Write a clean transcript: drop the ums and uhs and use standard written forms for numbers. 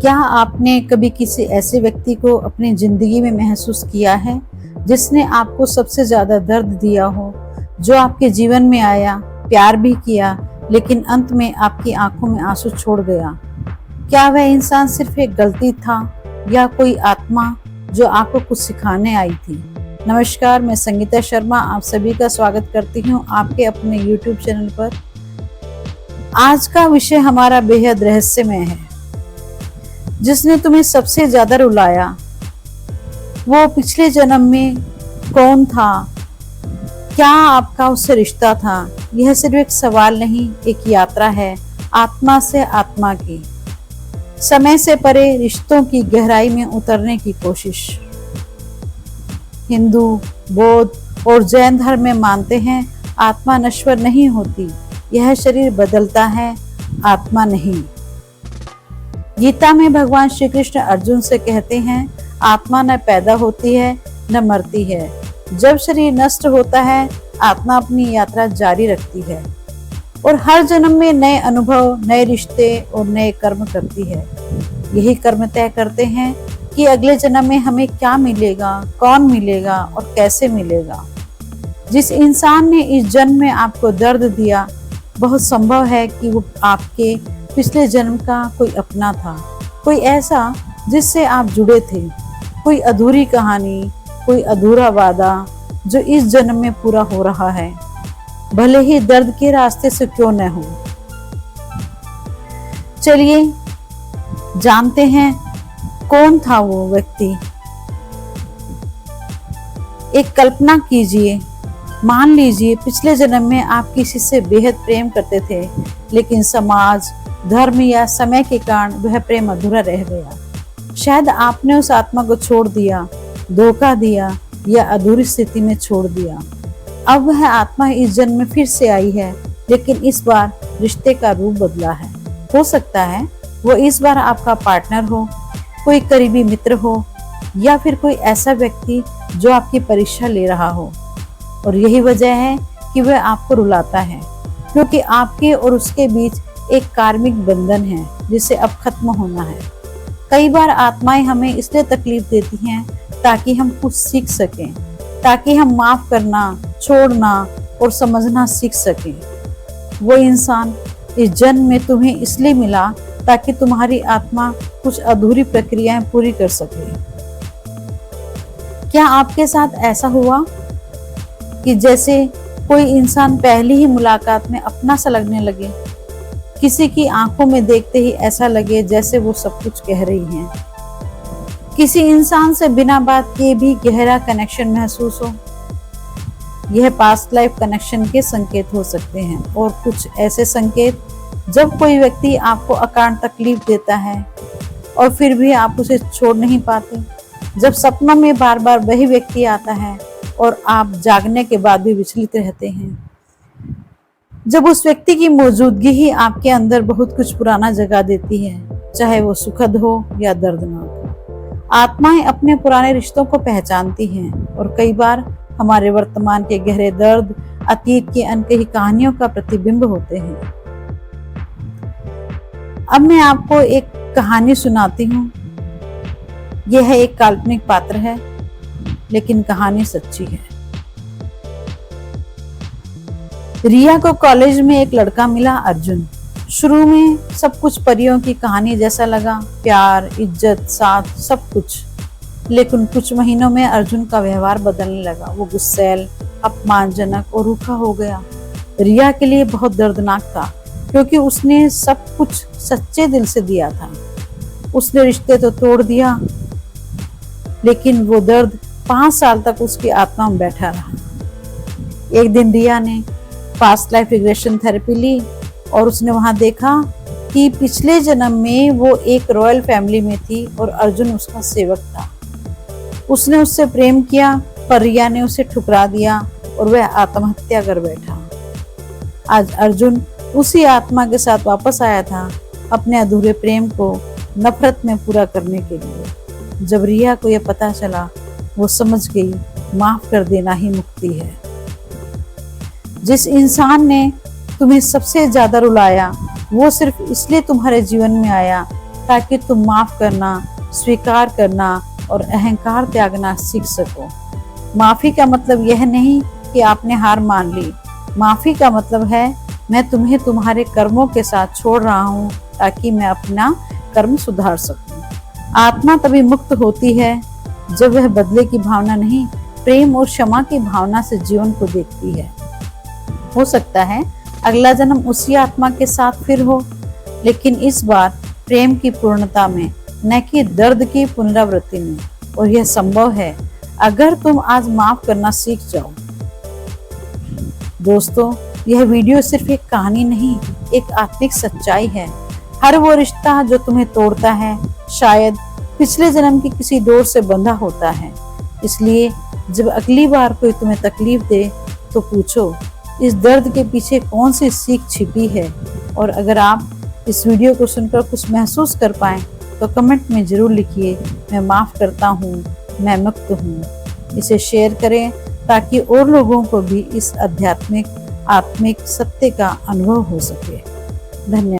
क्या आपने कभी किसी ऐसे व्यक्ति को अपनी जिंदगी में महसूस किया है जिसने आपको सबसे ज्यादा दर्द दिया हो, जो आपके जीवन में आया, प्यार भी किया, लेकिन अंत में आपकी आंखों में आंसू छोड़ गया? क्या वह इंसान सिर्फ एक गलती था या कोई आत्मा जो आपको कुछ सिखाने आई थी? नमस्कार, मैं संगीता शर्मा आप सभी का स्वागत करती हूँ आपके अपने YouTube चैनल पर। आज का विषय हमारा बेहद रहस्यमय है। जिसने तुम्हें सबसे ज्यादा रुलाया, वो पिछले जन्म में कौन था? क्या आपका उससे रिश्ता था? यह सिर्फ एक सवाल नहीं, एक यात्रा है आत्मा से आत्मा की, समय से परे रिश्तों की गहराई में उतरने की कोशिश। हिंदू, बौद्ध और जैन धर्म में मानते हैं आत्मा नश्वर नहीं होती, यह शरीर बदलता है, आत्मा नहीं। गीता में भगवान श्री कृष्ण अर्जुन से कहते हैं, आत्मा न पैदा होती है न मरती है। जब शरीर नष्ट होता है, आत्मा अपनी यात्रा जारी रखती है और हर जन्म में नए अनुभव, नए रिश्ते और नए कर्म करती है। यही कर्म तय करते हैं कि अगले जन्म में हमें क्या मिलेगा, कौन मिलेगा और कैसे मिलेगा। जिस इंसान ने इस जन्म में आपको दर्द दिया, बहुत संभव है कि वो आपके पिछले जन्म का कोई अपना था, कोई ऐसा जिससे आप जुड़े थे, कोई अधूरी कहानी, कोई अधूरा वादा जो इस जन्म में पूरा हो रहा है, भले ही दर्द के रास्ते से क्यों न हो। चलिए जानते हैं कौन था वो व्यक्ति। एक कल्पना कीजिए, मान लीजिए पिछले जन्म में आप किसी से बेहद प्रेम करते थे, लेकिन समाज, धर्म या समय के कारण वह प्रेम अधूरा रह गया। शायद आपने उस आत्मा को छोड़ दिया, धोखा दिया या अधूरी स्थिति में छोड़ दिया। अब वह आत्मा इस जन्म में फिर से आई है, लेकिन इस बार रिश्ते का रूप बदला है। हो सकता है वो इस बार आपका पार्टनर हो, कोई करीबी मित्र हो या फिर कोई ऐसा व्यक्ति जो आपकी परीक्षा ले रहा हो। और यही वजह है कि वह आपको रुलाता है, क्योंकि आपके और उसके बीच एक कार्मिक बंधन है जिसे अब खत्म होना है। कई बार आत्माएं हमें इसलिए तकलीफ देती हैं ताकि हम कुछ सीख सकें, ताकि हम माफ करना, छोड़ना और समझना सीख सकें। वो इंसान इस जन्म में तुम्हें इसलिए मिला ताकि तुम्हारी आत्मा कुछ अधूरी प्रक्रियाएं पूरी कर सके। क्या आपके साथ ऐसा हुआ कि जैसे कोई इंसान पहली ही मुलाकात में अपना सा लगने लगे? किसी की आंखों में देखते ही ऐसा लगे जैसे वो सब कुछ कह रही हैं। किसी इंसान से बिना बात किए भी गहरा कनेक्शन महसूस हो। यह पास्ट लाइफ कनेक्शन के संकेत हो सकते हैं। और कुछ ऐसे संकेत जब कोई व्यक्ति आपको अकारण तकलीफ देता है और फिर भी आप उसे छोड़ नहीं पाते। जब सपनों में बार बार वही व्यक्ति आता है और आप जागने के बाद भी विचलित रहते हैं। जब उस व्यक्ति की मौजूदगी ही आपके अंदर बहुत कुछ पुराना जगा देती है, चाहे वो सुखद हो या दर्दनाक। आत्माएं अपने पुराने रिश्तों को पहचानती हैं और कई बार हमारे वर्तमान के गहरे दर्द, अतीत की अनकही कहानियों का प्रतिबिंब होते हैं। अब मैं आपको एक कहानी सुनाती हूँ। यह एक काल्पनिक पात्र है, लेकिन कहानी सच्ची है। रिया को कॉलेज में एक लड़का मिला, अर्जुन। शुरू में सब कुछ परियों की कहानी जैसा लगा, प्यार, इज्जत, साथ, सब कुछ। लेकिन कुछ महीनों में अर्जुन का व्यवहार बदलने लगा। वो गुस्सैल, अपमानजनक और रूखा हो गया। रिया के लिए बहुत दर्दनाक था, क्योंकि उसने सब कुछ सच्चे दिल से दिया था। उसने रिश्ते तो तोड़ दिया, लेकिन वो दर्द 5 साल तक उसकी आत्मा में बैठा रहा। एक दिन रिया ने पास्ट लाइफ रिग्रेशन थेरेपी ली और उसने वहां देखा कि पिछले जन्म में वो एक रॉयल फैमिली में थी और अर्जुन उसका सेवक था। उसने उससे प्रेम किया, पर रिया ने उसे ठुकरा दिया और वह आत्महत्या कर बैठा। आज अर्जुन उसी आत्मा के साथ वापस आया था, अपने अधूरे प्रेम को नफरत में पूरा करने के लिए। जब रिया को यह पता चला, वो समझ गई माफ कर देना ही मुक्ति है। जिस इंसान ने तुम्हें सबसे ज्यादा रुलाया, वो सिर्फ इसलिए तुम्हारे जीवन में आया ताकि तुम माफ करना, स्वीकार करना और अहंकार त्यागना सीख सको। माफी का मतलब यह नहीं कि आपने हार मान ली। माफी का मतलब है मैं तुम्हें तुम्हारे कर्मों के साथ छोड़ रहा हूँ ताकि मैं अपना कर्म सुधार सकूं। आत्मा तभी मुक्त होती है जब वह बदले की भावना नहीं, प्रेम और क्षमा की भावना से जीवन को देखती है। हो सकता है अगला जन्म उसी आत्मा के साथ फिर हो, लेकिन इस बार प्रेम की पूर्णता में, न कि दर्द की पुनरावृत्ति में। और यह संभव है अगर तुम आज माफ करना सीख जाओ। दोस्तों, यह वीडियो सिर्फ एक कहानी नहीं, एक आत्मिक सच्चाई है। हर वो रिश्ता जो तुम्हें तोड़ता है शायद पिछले जन्म की किसी डोर से बंधा होता है। इसलिए जब अगली बार कोई तुम्हें तकलीफ दे तो पूछो, इस दर्द के पीछे कौन सी सीख छिपी है। और अगर आप इस वीडियो को सुनकर कुछ महसूस कर पाए तो कमेंट में जरूर लिखिए, मैं माफ करता हूँ, मैं मुक्त हूँ। इसे शेयर करें ताकि और लोगों को भी इस आध्यात्मिक आत्मिक सत्य का अनुभव हो सके। धन्यवाद।